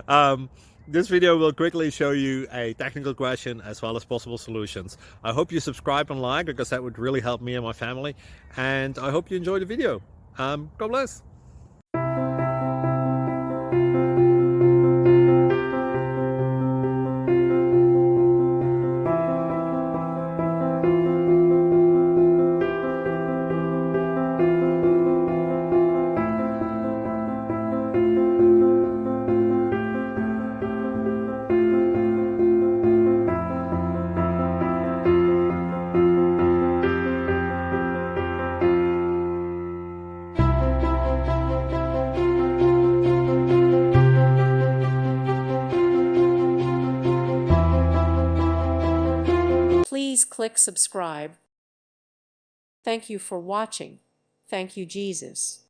um, this video will quickly show you a technical question as well as possible solutions. I hope you subscribe and like, because that would really help me and my family. And I hope you enjoy the video. God bless. Please click subscribe. Thank you for watching. Thank you, Jesus.